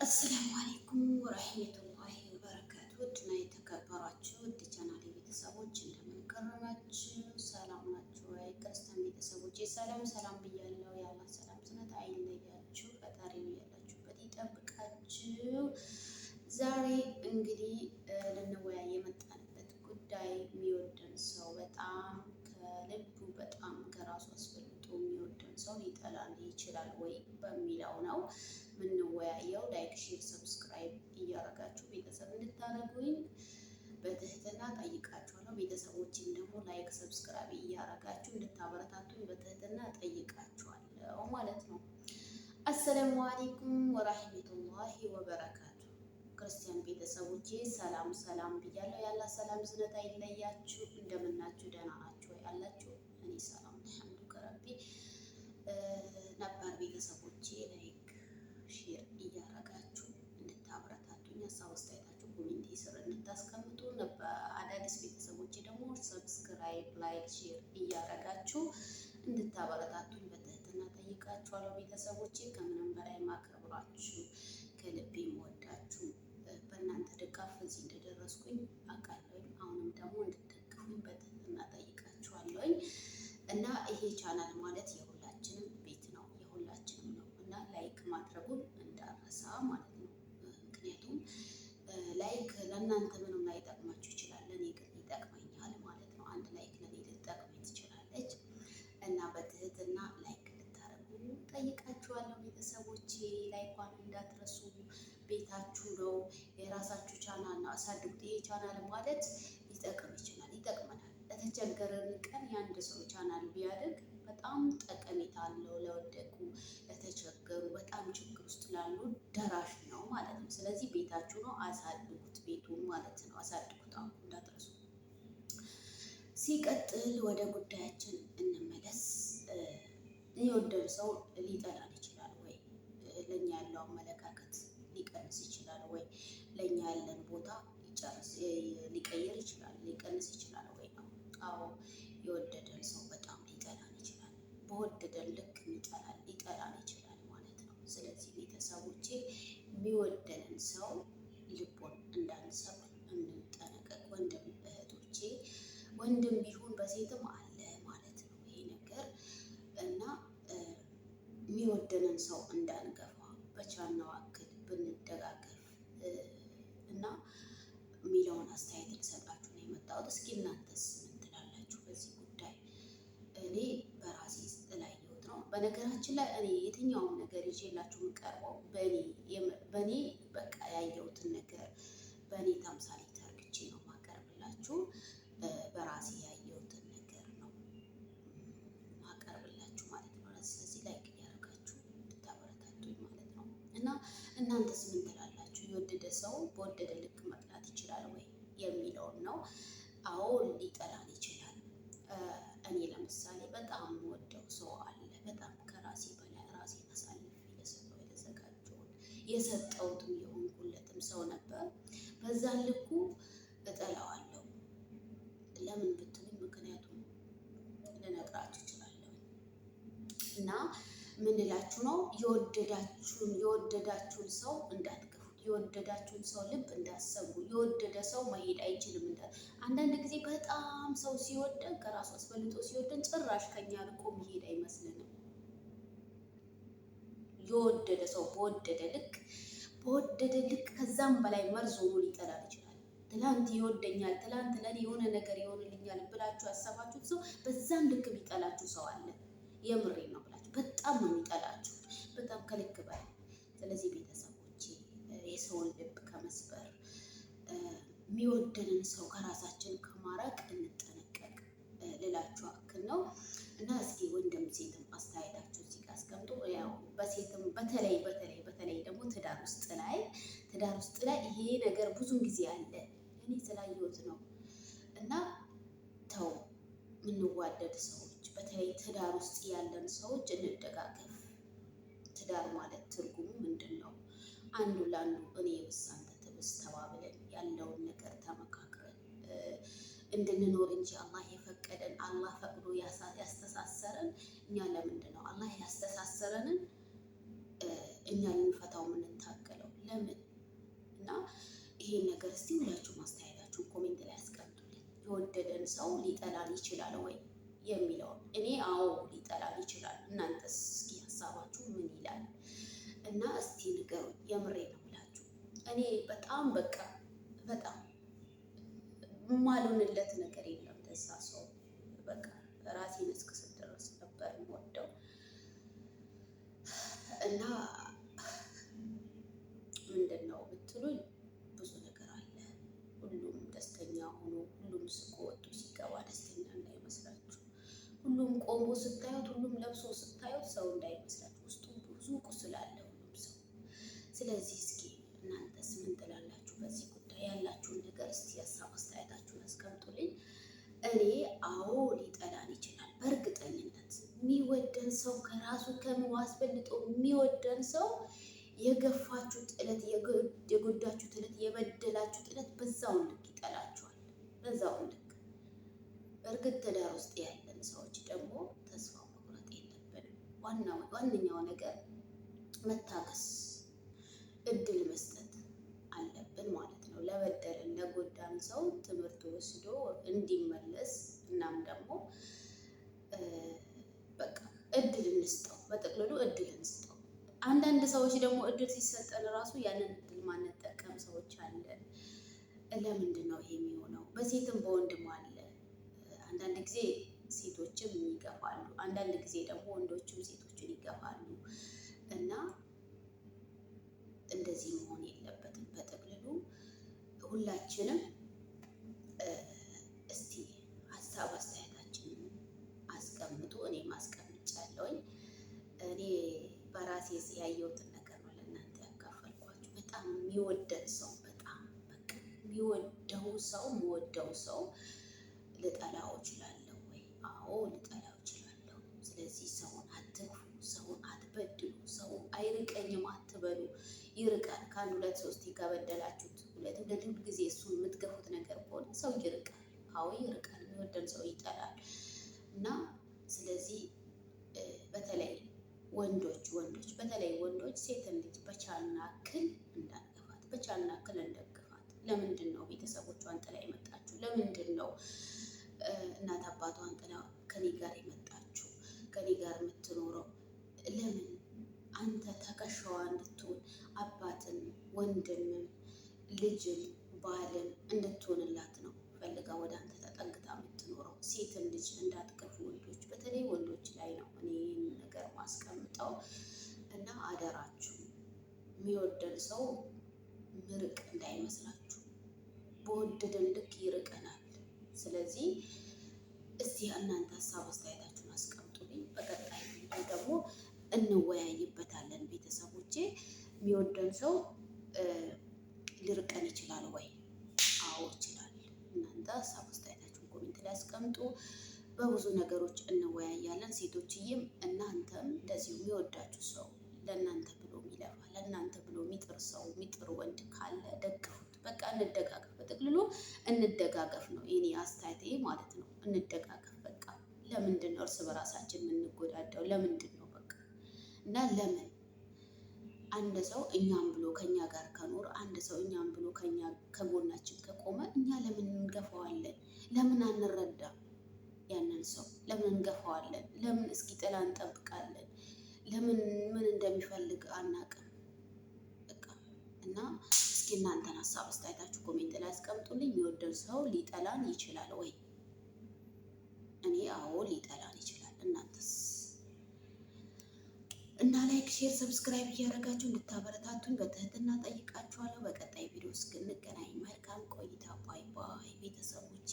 አሰላሙ አለይኩም ወራህመቱላሂ ወበረካቱ። ውድና የተከበራችሁ ውድ ቻናሌ ቤተሰቦች እንደምን ከረማችሁ? ሰላም ናችሁ ወይ? ክርስቲያን ቤተሰቦች ሰላም ሰላም ብያለሁ። ያላ ሰላም ስነት አይለያችሁ፣ ፈጣሪ ያላችሁበት ይጠብቃችሁ። ዛሬ እንግዲህ ልንወያይ የመጣንበት ጉዳይ የሚወደን ሰው በጣም ከልቡ በጣም ከራሱ አስፈልጦ የሚወደን ሰው ሊጠላን ይችላል ወይ በሚለው ነው የምንወያየው። ላይክ፣ ሼር፣ ሰብስክራይብ እያደረጋችሁ ቤተሰብ እንድታደርጉኝ በትህትና ጠይቃችኋለሁ። ቤተሰቦችም ደግሞ ላይክ፣ ሰብስክራይብ እያደረጋችሁ እንድታበረታቱኝ በትህትና ጠይቃችኋለሁ ማለት ነው። አሰላሙ አለይኩም ወራህመቱላሂ ወበረካቱ። ክርስቲያን ቤተሰቦቼ ሰላም ሰላም ብያለሁ። ያላ ሰላም ዝነት አይለያችሁ። እንደምናችሁ ደህና ናችሁ ወይ? አላችሁ? እኔ ሰላም አልሐምዱሊላህ ረቢ ነበር። ቤተሰቦቼ ላይክ ሼር እያደረጋችሁ እንድታበረታቱኝ ሀሳብ አስተያየታችሁ ኮሜንት ስር እንድታስቀምጡ ነበር። አዳዲስ ቤተሰቦቼ ደግሞ ሰብስክራይብ ላይክ ሼር እያደረጋችሁ እንድታበረታቱኝ በትህትና ጠይቃችኋለሁ። ቤተሰቦቼ ከምንም በላይ ማከብራችሁ ከልቤ የምወዳችሁ በእናንተ ድጋፍ እዚህ እንደደረስኩኝ አውቃለሁኝ። አሁንም ደግሞ እንድትደግፉኝ በትህትና ጠይቃችኋለሁኝ እና ይሄ ቻናል ማለት የሁላችንም ቤት ነው፣ የሁላችንም ነው እና ላይክ ማድረጉን እንዳረሳ ማለት ነው። ምክንያቱም ላይክ ለእናንተ ምንም ላይጠቅማችሁ ይችላል፣ ለእኔ ግን ይጠቅመኛል ማለት ነው። አንድ ላይክ ለእኔ ልጠቅመኝ ትችላለች እና በትህትና ላይክ እንድታደርጉ ጠይቃችኋለሁ። ቤተሰቦቼ ላይኳን እንዳትረሱ። ቤታችሁ ነው፣ የራሳችሁ ቻናል ነው፣ አሳድጉት። ይሄ ቻናል ማለት ሊጠቅም ይችላል፣ ይጠቅመናል። ለተቸገረን ቀን የአንድ ሰው ቻናል ቢያድግ በጣም ጠቀሜታ አለው። ለወደቁ ለተቸገሩ በጣም ችግር ውስጥ ላሉ ደራሽ ነው ማለት ነው። ስለዚህ ቤታችሁ ነው፣ አሳድጉት፣ ቤቱን ማለት ነው። አሳድጉት፣ አሁን እንዳትረሱ። ሲቀጥል ወደ ጉዳያችን እንመለስ። የወደደ ሰው ሊጠላን ይችላል ወይ? ለእኛ ያለው አመለካከት ሊቀንስ ይችላል ወይ? ለእኛ ያለን ቦታ ሊቀይር ይችላል፣ ሊቀንስ ይችላል ወይ ነው? አዎ፣ የወደደን ሰው በጣም ሊጠላን ይችላል። በወደደን ልክ ሊጠላን ይችላል ማለት ነው። ስለዚህ ቤተሰቦቼ የሚወደንን ሰው ልቦን እንዳንሰብር እንጠነቀቅ። ወንድም እህቶቼ፣ ወንድም ቢሆን በሴትም አለ ማለት ነው ይሄ ነገር እና የሚወደንን ሰው እንዳንገፋ በቻልነው አክል ብንደጋገፍ እና የሚለውን አስተያየት ልሰጣችሁ ነው የመጣሁት። እስኪ እናንተስ ምን ትላላችሁ በዚህ ጉዳይ? እኔ በራሴ ስላየሁት ነው። በነገራችን ላይ እኔ የትኛውም ነገር ይዤላችሁ የምቀርበው በእኔ በቃ ያየሁትን ነገር በእኔ ተምሳሌት አድርጌ ነው የማቀርብላችሁ። በራሴ ያየሁትን ነገር ነው ማቀርብላችሁ ማለት ነው። ስለዚህ ላይክ እያደረጋችሁ እንድታበረታቱኝ ማለት ነው እና እናንተስ ምን ትላላችሁ? የወደደ ሰው በወደደ ልክ መጥላት ይችላል ወይ የሚለውን ነው። አዎ ሊጠላን ይችላል። እኔ ለምሳሌ በጣም የምወደው ሰው አለ። በጣም ከራሴ በላይ ራሴን አሳልፌ የሰጠው የተዘጋጀውን የሰጠሁትም የሆንኩለትም ሰው ነበር። በዛን ልኩ እጠላዋለሁ። ለምን ብትሉኝ ምክንያቱም ልነግራችሁ እችላለሁ እና ምን ልላችሁ ነው? የወደዳችሁን ሰው እንዳትገፉት፣ የወደዳችሁን ሰው ልብ እንዳሰቡ። የወደደ ሰው መሄድ አይችልም። አንዳንድ ጊዜ በጣም ሰው ሲወደን ከራሱ አስበልጦ ሲወደን ጭራሽ ከኛ ርቆ መሄድ አይመስልንም። የወደደ ሰው በወደደ ልክ ከዛም በላይ መርዞ ሆኖ ሊጠላል ይችላል። ትላንት ይወደኛል፣ ትላንት ለኔ የሆነ ነገር ይሆንልኛል ብላችሁ ያሰባችሁት ሰው በዛም ልክ ቢጠላችሁ ሰው አለ። የምሬ ነው ብላችሁ በጣም ነው የሚጠላችሁ፣ በጣም ከልክ በላይ። ስለዚህ ቤተሰቦቼ የሰውን ልብ ከመስበር የሚወደንን ሰው ከራሳችን ከማራቅ እንጠነቀቅ ልላችሁ አክል ነው እና እስኪ ወንድም ሴትም አስተያየታችሁ እዚህ ጋር አስቀምጡ። ያው በሴትም በተለይ ደግሞ ትዳር ውስጥ ላይ ይሄ ነገር ብዙን ጊዜ አለ። እኔ ስላየሁት ነው እና ተው፣ የምንዋደድ ሰዎች በተለይ ትዳር ውስጥ ያለን ሰዎች እንደጋገፍ። ትዳር ማለት ትርጉሙ ምንድን ነው? አንዱ ለአንዱ እኔ ብስ አንተ ትብስ ተባብለን ያለውን ነገር ተመካክረን እንድንኖር እንጂ አላህ የፈቀደን አላህ ፈቅዶ ያስተሳሰረን እኛ ለምንድን ነው አላህ ያስተሳሰረንን እኛ ልንፈታው የምንታገለው ለምን? እና ይሄን ነገር እስቲ ሁላችሁ ማስተያየታችሁን ኮሜንት ላይ አስቀምጡልኝ። የወደደን ሰው ሊጠላን ይችላል ወይ የሚለውን እኔ አዎ ሊጠላን ይችላል። እናንተስ እስኪ ሀሳባችሁ ምን ይላል? እና እስቲ ንገሩኝ። የምሬ ነው ብላችሁ እኔ በጣም በቃ በጣም የማልሆንለት ነገር የለም። ለዛ ሰው በቃ ራሴን እስክስል ድረስ ነበር የምወደው እና ምንድን ነው ብትሉኝ ብዙ ነገር አለ። ሁሉም ደስተኛ ሆኖ ሁሉም ስቆ ወጥቶ ሲገባ ደስተኛ እንዳይመስላችሁ። ሁሉም ቆሞ ስታዩት፣ ሁሉም ለብሶ ስታዩት ሰው እንዳይመስላችሁ። ውስጡ ብዙ ቁስል አለ ሁሉም ሰው። ስለዚህ እስኪ እናንተስ ምን ትላላችሁ በዚህ ጉዳይ? ያላችሁን ነገር እስቲ ሀሳብ አስተያየታችሁን አስቀምጡልኝ። እኔ አዎ ሊጠላን ይችላል በእርግጠኝነት። የሚወደን ሰው ከራሱ ከምኑ አስበልጦ የሚወደን ሰው የገፋችሁት ዕለት፣ የጎዳችሁት ዕለት፣ የበደላችሁት ዕለት በዛውን ልክ ይጠላችኋል። በዛውን ልክ። በእርግጥ ትዳር ውስጥ ያለን ሰዎች ደግሞ ተስፋ መቁረጥ የለብንም። ዋነኛው ነገር መታገስ፣ እድል መስጠት አለብን ማለት ነው። ለበደልን ለጎዳን ሰው ትምህርት ወስዶ እንዲመለስ እናም ደግሞ በቃ እድል እንስጠው። በጠቅልሉ እድል እንስጠው። አንዳንድ ሰዎች ደግሞ እድል ሲሰጠን ራሱ ያንን እድል ማንጠቀም ሰዎች አለን። ለምንድን ነው ይሄ የሚሆነው? በሴትም በወንድም አለ። አንዳንድ ጊዜ ሴቶችም ይገፋሉ፣ አንዳንድ ጊዜ ደግሞ ወንዶችም ሴቶችን ይገፋሉ። እና እንደዚህ መሆን የለበትም። በጠቅልሉ ሁላችንም እስቲ ሀሳብ አስተያየታችንን አስቀምጡ። እኔም አስቀምጫለሁኝ። እኔ በራሴ ያየሁትን ነገር ነው ለእናንተ ያካፈልኳችሁ። በጣም የሚወደን ሰው በጣም በቃ የሚወደው ሰው ልጠላው እችላለሁ ወይ? አዎ ልጠላው እችላለሁ። ስለዚህ ሰውን አትግፉ፣ ሰውን አትበድሉ፣ ሰው አይርቀኝም አትበሉ። ይርቃል። ከአንድ ሁለት ሶስት ከበደላችሁት ሁለት ጊዜ እሱን የምትገፉት ነገር ከሆነ ሰው ይርቃል። አዎ ይርቃል። የሚወደን ሰው ይጠላል። እና ስለዚህ በተለይ ወንዶች በተለይ ወንዶች ሴትን ልጅ በቻልን ያክል እንዳንገፋት፣ በቻልን ያክል እንደግፋት። ለምንድን ነው ቤተሰቦቿን ጥላ የመጣችሁ? ለምንድን ነው እናት አባቷን ጥላ ከኔ ጋር የመጣችሁ? ከኔ ጋር የምትኖረው ለምን? አንተ ተከሻዋ እንድትሆን አባትን፣ ወንድምም፣ ልጅም፣ ባልም እንድትሆንላት ነው ፈልጋ ወደ አንተ ተጠግታ የምትኖረው። ሴትን ልጅ እንዳትገፉ ወንዶች፣ በተለይ ወንዶች ላይ ነው እኔ ይህን ነገር ማስቀምጠው። እና አደራችሁ የሚወደን ሰው ምርቅ እንዳይመስላችሁ። በወደደን ልክ ይርቀናል። ስለዚህ እስቲ እናንተ ሀሳብ አስተያየታችሁን አስቀምጡልኝ። በቀጣይ ደግሞ እንወያይበታለን። ቤተሰቦቼ የሚወደን ሰው ሊርቀን ይችላል ወይ? አዎ ይችላል። እናንተ ሀሳብ አስተያየታችሁን ኮሜንት ላይ አስቀምጡ። በብዙ ነገሮች እንወያያለን። ሴቶችዬም እናንተም እንደዚሁ የሚወዳችሁ ሰው ለእናንተ ብሎ የሚለፋ ለእናንተ ብሎ የሚጥር ሰው የሚጥር ወንድ ካለ ደግፉት። በቃ እንደጋገፍ። በጥቅልሉ እንደጋገፍ ነው የኔ አስተያየቴ ማለት ነው። እንደጋገፍ በቃ። ለምንድን ነው እርስ በራሳችን የምንጎዳደው? ለምንድን ነው በቃ። እና ለምን አንድ ሰው እኛም ብሎ ከኛ ጋር ከኖር፣ አንድ ሰው እኛም ብሎ ከጎናችን ከቆመ እኛ ለምን እንገፋዋለን? ለምን አንረዳም? ያንን ሰው ለምን እንገፋዋለን? ለምን እስኪ ጥላ እንጠብቃለን? ለምን ምን እንደሚፈልግ አናውቅም። በቃ እና እስኪ እናንተን ሀሳብ አስተያየታችሁ ኮሜንት ላይ አስቀምጡልኝ። የሚወደን ሰው ሊጠላን ይችላል ወይ? እኔ አዎ ሊጠላን ይችላል። እናንተስ? እና ላይክ፣ ሼር፣ ሰብስክራይብ እያደረጋችሁ እንድታበረታቱኝ በትህትና ጠይቃችኋለሁ። በቀጣይ ቪዲዮ እስክንገናኝ መልካም ቆይታ። ባይ ባይ ቤተሰቦች።